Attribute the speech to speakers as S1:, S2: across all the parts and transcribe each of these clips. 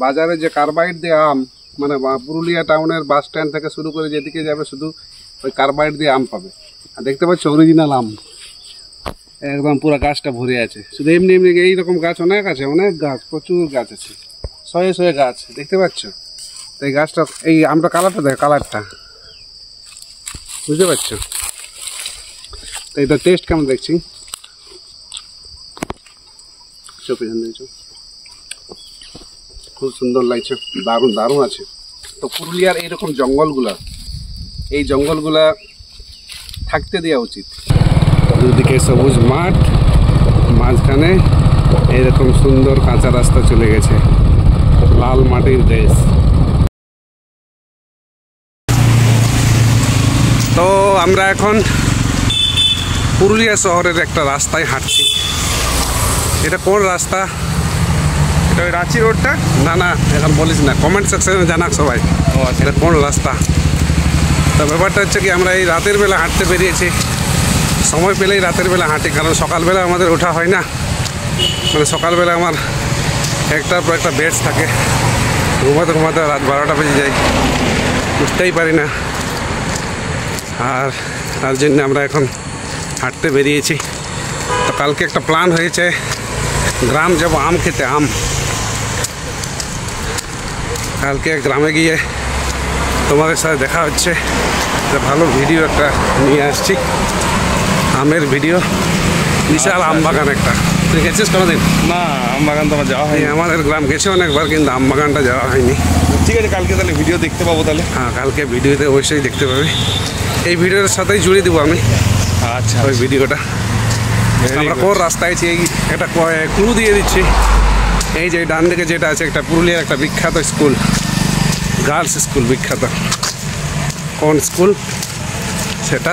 S1: বাজারে যে কার্বাইড দিয়ে আম, মানে পুরুলিয়া টাউনের বাস স্ট্যান্ড থেকে শুরু করে যেদিকে যাবে শুধু ওই কার্বাইড দিয়ে আম পাবে। আর দেখতে পাচ্ছ অরিজিনাল আম, একদম পুরো গাছটা ভরে আছে। শুধু এমনি এমনি এইরকম গাছ অনেক আছে, অনেক গাছ, প্রচুর গাছ আছে, শয়ে শয়ে গাছ দেখতে পাচ্ছ। তো এই গাছটা, এই আমটা কালারটা দেখ, কালারটা বুঝতে পারছো? তো এটা টেস্ট কেমন দেখছি, খুব সুন্দর লাগছে, দারুণ দারুণ আছে। তো পুরুলিয়ার এইরকম জঙ্গলগুলা, এই জঙ্গলগুলা থাকতে দেওয়া উচিত। দুদিকে সবুজ মাঠ, মাঝখানে এরকম সুন্দর কাঁচা রাস্তা চলে গেছে, লাল মাটির দেশ। তো আমরা এখন পুরুলিয়া শহরের একটা রাস্তায় হাঁটছি। এটা কোন রাস্তা? এটা ওই রাঁচি রোডটা? না না, এখন বলিস না, কমেন্ট সেকশনে জানাক সবাই এটা কোন রাস্তা। তো ব্যাপারটা হচ্ছে কি, আমরা এই রাতের বেলা হাঁটতে বেরিয়েছি। সময় পেলেই রাতের বেলা হাঁটি, কারণ সকালবেলা আমাদের ওঠা হয় না। মানে সকালবেলা আমার একটার পর একটা বেডস থাকে, ঘুমাতে ঘুমাতে রাত 12টা বেজে যায়, উঠতেই পারি না। আর তার জন্য আমরা এখন হাঁটতে বেরিয়েছি। তো কালকে একটা প্ল্যান হয়েছে, গ্রাম যাব আম খেতে। আম কালকে গ্রামে গিয়ে তোমাদের সাথে দেখা হচ্ছে, ভালো ভিডিও একটা নিয়ে আসছি, আমের ভিডিও। বিশাল আম বাগান একটা। তুই গেছিস কোনোদিন?
S2: না, আম বাগান তো আমার যাওয়া হয়নি।
S1: আমাদের গ্রাম গেছি অনেকবার, কিন্তু আম বাগানটা যাওয়া হয়নি।
S2: ঠিক আছে, কালকে তাহলে ভিডিও দেখতে পাবো তাহলে।
S1: হ্যাঁ, কালকে ভিডিওতে অবশ্যই দেখতে পাবি। এই ভিডিওর সাথেই জুড়ে দেবো আমি।
S2: আচ্ছা,
S1: ওই ভিডিওটা আমরা কোন রাস্তায় আছি, এই একটা ক্লু দিয়ে দিচ্ছি। এই যে ডান দিকে যেটা আছে, একটা পুরুলিয়ার একটা বিখ্যাত স্কুল, গার্লস স্কুল বিখ্যাত। কোন স্কুল সেটা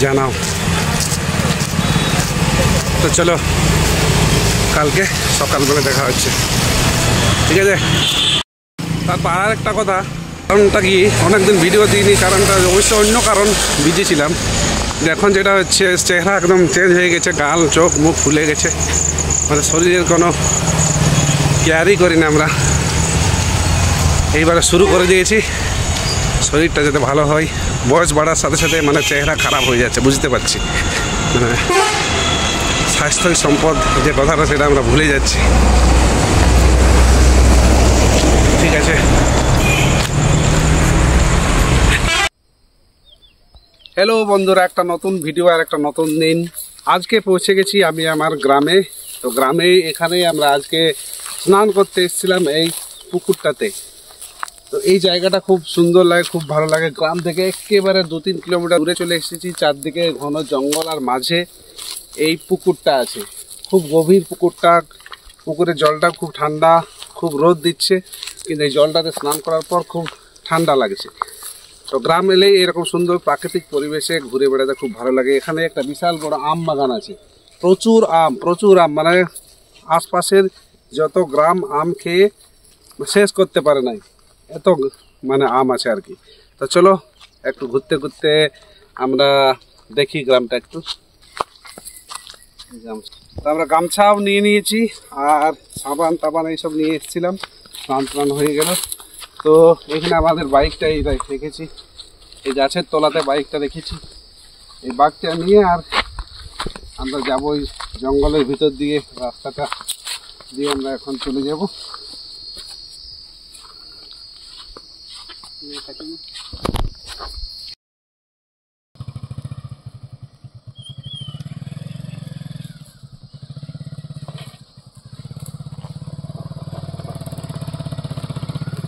S1: জানাও। তো চলো, কালকে সকালবেলা দেখা হচ্ছে, ঠিক আছে? তারপর আর একটা কথা, কারণটা কি, অনেকদিন ভিডিও দিইনি, কারণটা অবশ্যই অন্য কারণ, বিজি ছিলাম। এখন যেটা হচ্ছে, চেহারা একদম চেঞ্জ হয়ে গেছে, গাল চোখ মুখ ফুলে গেছে, মানে শরীরের কোনো কেয়ারই করি না আমরা। এইবারে শুরু করে দিয়েছি, শরীরটা যাতে ভালো হয়। বয়স বাড়ার সাথে সাথে মানে চেহারা খারাপ হয়ে যাচ্ছে, বুঝতে পারছি। মানে স্বাস্থ্যই সম্পদ যে কথাটা, সেটা আমরা ভুলে যাচ্ছি। ঠিক আছে, হ্যালো বন্ধুরা, একটা নতুন ভিডিও আর একটা নতুন দিন। আজকে পৌঁছে গেছি আমি আমার গ্রামে। তো গ্রামে এখানে আমরা আজকে স্নান করতে এসেছিলাম এই পুকুরটাতে। তো এই জায়গাটা খুব সুন্দর লাগে, খুব ভালো লাগে। গ্রাম থেকে একেবারে 2-3 কিলোমিটার দূরে চলে এসেছি, চারদিকে ঘন জঙ্গল, আর মাঝে এই পুকুরটা আছে। খুব গভীর পুকুরটা, পুকুরের জলটা খুব ঠান্ডা, খুব রোদ দিচ্ছে, কিন্তু এই জলটাতে স্নান করার পর খুব ঠান্ডা লাগছে। তো গ্রাম এলেই এরকম সুন্দর প্রাকৃতিক পরিবেশে ঘুরে বেড়াতে খুব ভালো লাগে। এখানে একটা বিশাল বড় আম বাগান আছে, প্রচুর আম, প্রচুর আম, মানে আশপাশের যত গ্রাম আম খেয়ে শেষ করতে পারে নাই, এত মানে আম আছে আর কি। তো চলো একটু ঘুরতে ঘুরতে আমরা দেখি গ্রামটা একটু। তো আমরা গামছাও নিয়ে নিয়েছি, আর সাবান টাবান এইসব নিয়ে এসেছিলাম, স্নান টান হয়ে গেল। তো এখানে আমাদের বাইকটা এই রেখেছি, এই গাছের তলাতে বাইকটা রেখেছি। এই বাইকটা নিয়ে আর আমরা যাবো ওই জঙ্গলের ভিতর দিয়ে, রাস্তাটা দিয়ে আমরা এখন চলে যাব।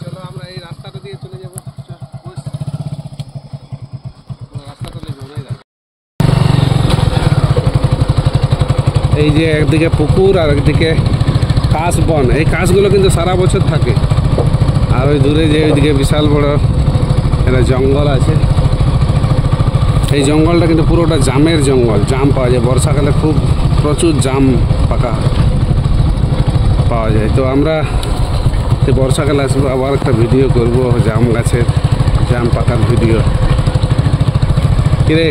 S1: চলো আমরা এই রাস্তাটা দিয়ে চলে যাবো। এই যে একদিকে পুকুর আর একদিকে কাশ বন, এই কাশগুলো কিন্তু সারা বছর থাকে। আর ওই দূরে যে ওইদিকে বিশাল বড় একটা জঙ্গল আছে, এই জঙ্গলটা কিন্তু পুরোটা জামের জঙ্গল, জাম পাওয়া যায় বর্ষাকালে, খুব প্রচুর জাম পাকা পাওয়া যায়। তো আমরা বর্ষাকালে আসবো, আবার একটা ভিডিও করব জাম গাছের, জাম পাকার ভিডিও। কিরে,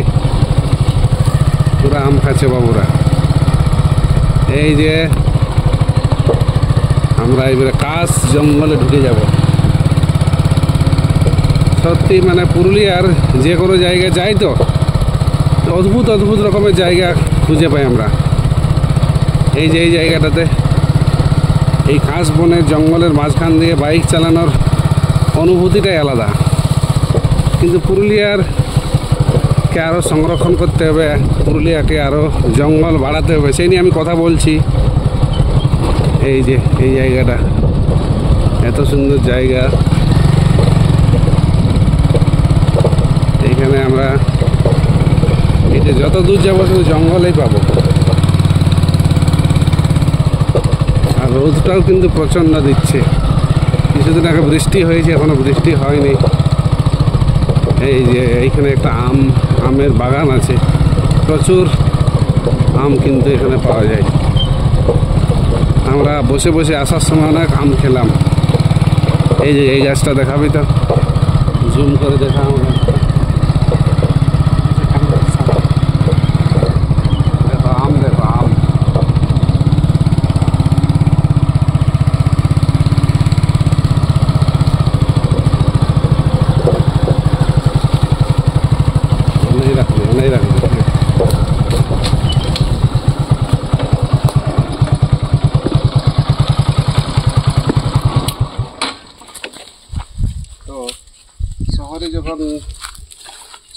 S1: পুরা আম খাচ্ছে বাবুরা। এই যে আমরা এবারে কাশ জঙ্গলে ঢুকে যাব। সত্যি মানে পুরুলিয়ার যে কোনো জায়গায় যাই তো অদ্ভুত অদ্ভুত রকমের জায়গা খুঁজে পাই আমরা। এই যে এই জায়গাটাতে এই ঘাস বনের জঙ্গলের মাঝখান দিয়ে বাইক চালানোর অনুভূতিটাই আলাদা। কিন্তু পুরুলিয়ারকে আরও সংরক্ষণ করতে হবে, পুরুলিয়াকে আরও জঙ্গল বাড়াতে হবে, সেই নিয়ে আমি কথা বলছি। এই যে এই জায়গাটা এত সুন্দর জায়গা, এইখানে আমরা এটা যত দূর যাবো শুধু জঙ্গলেই পাবো। আর রোদটাও কিন্তু প্রচণ্ড দিচ্ছে। কিছুদিন আগে বৃষ্টি হয়েছে, এখনো বৃষ্টি হয়নি। এই যে এইখানে একটা আমের বাগান আছে, প্রচুর আম কিন্তু এখানে পাওয়া যায়। আমরা বসে বসে আসার সময় অনেক আম খেলাম। এই যে এই গাছটা দেখাবি তো, জুম করে দেখা আমরা। দেখো আম, দেখো আম। नहीं रख তো শহরে যখন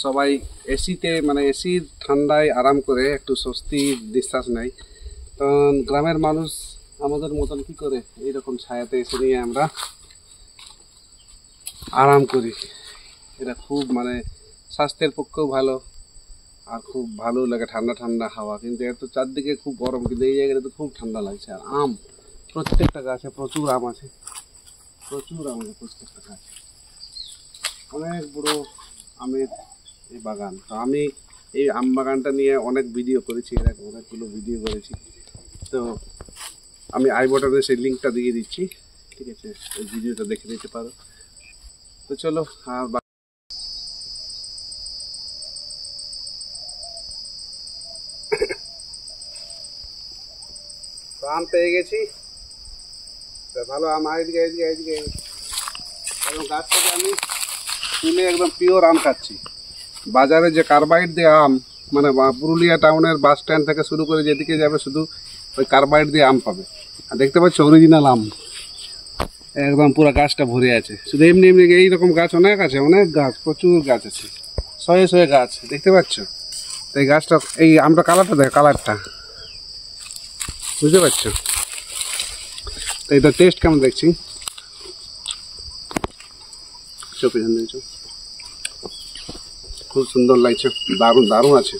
S1: সবাই এসিতে মানে এসির ঠান্ডায় আরাম করে একটু স্বস্তির নিঃশ্বাস নেয়, তখন গ্রামের মানুষ আমাদের মতন কি করে এইরকম ছায়াতে এসে নিয়ে আমরা আরাম করি। এটা খুব মানে স্বাস্থ্যের পক্ষেও ভালো, আর খুব ভালো লাগে ঠান্ডা ঠান্ডা হাওয়া। কিন্তু এত চারদিকে খুব গরম, কিন্তু এই জায়গাটা তো খুব ঠান্ডা লাগছে। আর আম প্রত্যেকটা গাছে প্রচুর আম আছে, প্রচুর আম আছে প্রত্যেকটা গাছে। অনেক বড় আমের এই বাগান। তো আমি এই আম বাগানটা নিয়ে অনেক ভিডিও করেছি, অনেকগুলো ভিডিও করেছি। তো আমি আই বাটনে সেই লিঙ্কটা দিয়ে দিচ্ছি, ঠিক আছে? এই ভিডিওটা দেখে নিতে পারো। তো চলো আর আম পেয়ে গেছি। ভালো আম, এদিকে এদিকে এদিকে একদম গাছ থেকে আমি তুলে একদম পিওর আম খাচ্ছি। বাজারে যে কার্বাইড দিয়ে আম, মানে পুরুলিয়া টাউনের বাস স্ট্যান্ড থেকে শুরু করে যেদিকে যাবে শুধু ওই কার্বাইড দিয়ে আম পাবে। আর দেখতে পাচ্ছ অরিজিনাল আম, একদম পুরো গাছটা ভরে আছে। শুধু এমনি এমনি এইরকম গাছ অনেক আছে, অনেক গাছ, প্রচুর গাছ আছে, শয়ে শয়ে গাছ, দেখতে পাচ্ছ? তো এই গাছটা, এই আমটা কালারটা দেখ, কালারটা বুঝতে পারছো? তো এটা টেস্ট কেমন দেখছি, খুব সুন্দর লাগছে, দারুণ দারুণ আছে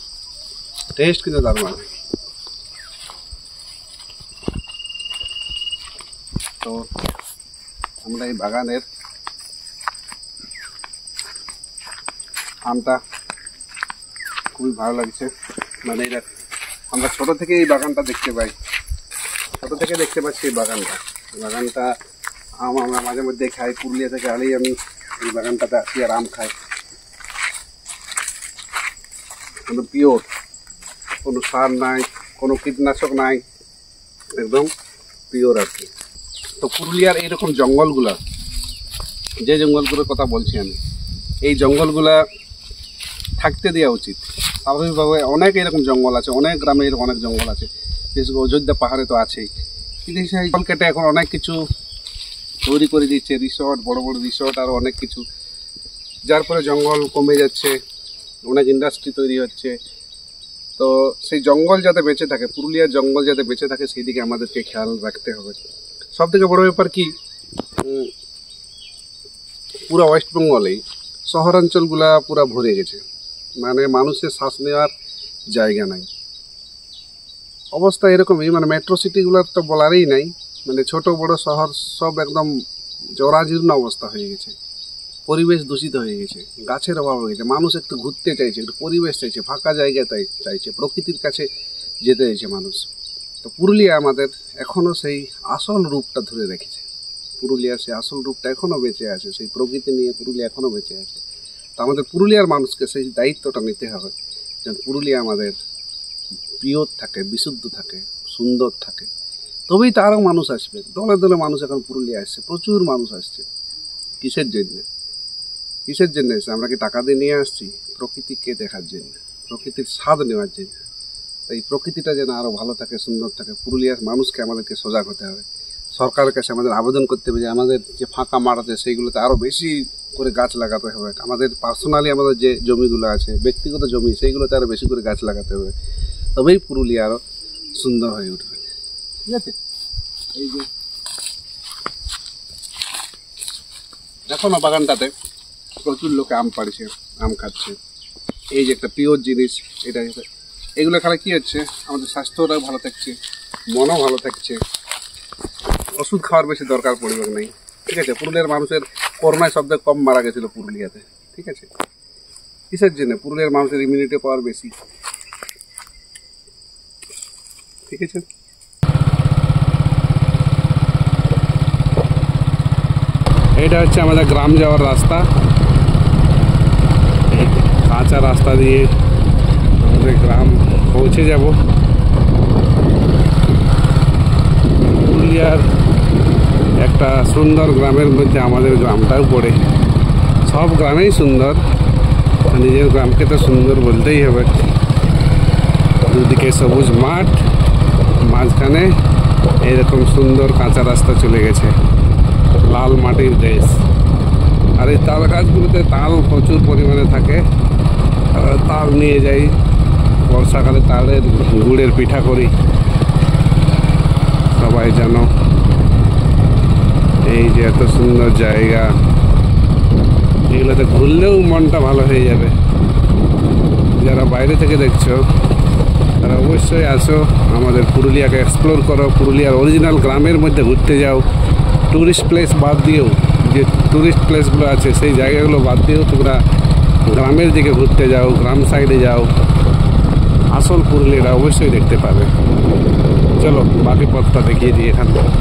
S1: টেস্ট, কিন্তু দারুণ আছে। তো আমরা এই বাগানের আমটা খুবই ভালো লাগছে। মানে এটা আমরা ছোট থেকে এই বাগানটা দেখতে পাই, ছোট থেকে দেখতে পাচ্ছি এই বাগানটা আম আমরা মাঝে মধ্যে খাই। পুরুলিয়া থেকে আলেই আমি এই বাগানটাতে আসি আর আম খাই। কোনো পিওর, কোনো সার নাই, কোনো কীটনাশক নাই, একদম পিওর আর কি। তো পুরুলিয়ার এইরকম জঙ্গলগুলা, যে জঙ্গলগুলোর কথা বলছি আমি, এই জঙ্গলগুলা থাকতে দেওয়া উচিত। স্বাভাবিকভাবে অনেক এরকম জঙ্গল আছে, অনেক গ্রামে এরকম অনেক জঙ্গল আছে, বিশেষ করে অযোধ্যা পাহাড়ে তো আছেই। কিন্তু সেই জঙ্গল কেটে এখন অনেক কিছু তৈরি করে দিচ্ছে, রিসর্ট, বড় বড় রিসর্ট, আরও অনেক কিছু, যার ফলে জঙ্গল কমে যাচ্ছে, অনেক ইন্ডাস্ট্রি তৈরি হচ্ছে। তো সেই জঙ্গল যাতে বেঁচে থাকে, পুরুলিয়ার জঙ্গল যাতে বেঁচে থাকে, সেই দিকে আমাদেরকে খেয়াল রাখতে হবে। সব থেকে বড় ব্যাপার কি, পুরো ওয়েস্ট বেঙ্গলেই শহরাঞ্চলগুলা পুরো ভরে গেছে, মানে মানুষের শ্বাস নেওয়ার জায়গা নাই। অবস্থা এরকমই, মানে মেট্রো সিটিগুলোর তো বলারই নাই, মানে ছোট বড় শহর সব একদম জরাজীর্ণ অবস্থা হয়ে গেছে, পরিবেশ দূষিত হয়ে গেছে, গাছের অভাব হয়ে গেছে। মানুষ একটু ঘুরতে চাইছে, একটু পরিবেশ চাইছে, ফাঁকা জায়গা চাইছে, প্রকৃতির কাছে যেতে চাইছে মানুষ। তো পুরুলিয়া আমাদের এখনও সেই আসল রূপটা ধরে রেখেছে, পুরুলিয়ার সেই আসল রূপটা এখনও বেঁচে আছে, সেই প্রকৃতি নিয়ে পুরুলিয়া এখনও বেঁচে আছে। তো আমাদের পুরুলিয়ার মানুষকে সেই দায়িত্বটা নিতে হবে, যেন পুরুলিয়া আমাদের পিওর থাকে, বিশুদ্ধ থাকে, সুন্দর থাকে। তবেই তো আরও মানুষ আসবে। দলে দলে মানুষ এখন পুরুলিয়া আসছে, প্রচুর মানুষ আসছে। কিসের জন্য? কিসের জন্য এসে? আমরা কি টাকা দিয়ে নিয়ে আসছি? প্রকৃতিকে দেখার জন্য, প্রকৃতির স্বাদ নেওয়ার জন্য। এই প্রকৃতিটা যেন আরও ভালো থাকে, সুন্দর থাকে। পুরুলিয়ার মানুষকে আমাদেরকে সজাগ হতে হবে। সরকারের কাছে আমাদের আবেদন করতে হবে যে আমাদের যে ফাঁকা মাঠ আছে সেইগুলোতে আরও বেশি করে গাছ লাগাতে হবে। আমাদের পার্সোনালি আমাদের যে জমিগুলো আছে, ব্যক্তিগত জমি, সেইগুলোতে আরও বেশি করে গাছ লাগাতে হবে। তবেই পুরুলিয়া আরও সুন্দর হয়ে উঠবে। ঠিক আছে? এই যে দেখো না, বাগানটাতে প্রচুর লোকে আম পাড়ছে, আম খাচ্ছে। এই যে একটা পিওর জিনিস, এটা এগুলো খেলে কী হচ্ছে, আমাদের স্বাস্থ্যটাও ভালো থাকছে, মনও ভালো থাকছে, ওষুধ খাওয়ার বেশি দরকার পড়বে নাই। ঠিক আছে? পুরুলিয়ার মানুষের করোনায় সবথেকে কম মারা গেছিলো পুরুলিয়াতে। ঠিক আছে? কিসের জন্য? পুরুলিয়ার মানুষের ইমিউনিটি পাওয়ার বেশি। ঠিক আছে? এটা হচ্ছে আমাদের গ্রাম যাওয়ার রাস্তা। কাঁচা রাস্তা দিয়ে আমাদের গ্রাম পৌঁছে যাব। পুরুলিয়ার একটা সুন্দর গ্রামের মধ্যে আমাদের গ্রামটাও পড়ে। সব গ্রামেই সুন্দর, নিজের গ্রামকে তো সুন্দর বলতেই হবে। দুদিকে সবুজ মাঠ, মাঝখানে এরকম সুন্দর কাঁচা রাস্তা চলে গেছে। লাল মাটির দেশ। আর এই তাল গাছগুলোতে তাল প্রচুর পরিমাণে থাকে। তাল নিয়ে যাই, বর্ষাকালে তালের গুড়ের পিঠা করি, সবাই জানো। এই যে এত সুন্দর জায়গা, এগুলোতে ঘুরলেও মনটা ভালো হয়ে যাবে। যারা বাইরে থেকে দেখছো তারা অবশ্যই আসো, আমাদের পুরুলিয়াকে এক্সপ্লোর করো। পুরুলিয়ার অরিজিনাল গ্রামের মধ্যে ঘুরতে যাও। ট্যুরিস্ট প্লেস বাদ দিয়েও, যে ট্যুরিস্ট প্লেসগুলো আছে সেই জায়গাগুলো বাদ দিয়েও তোমরা গ্রামের দিকে ঘুরতে যাও, গ্রাম সাইডে যাও। আসল পুরুলিয়াটা অবশ্যই দেখতে পাবে। চলো বাকি পথটা দেখিয়ে দিই এখান থেকে।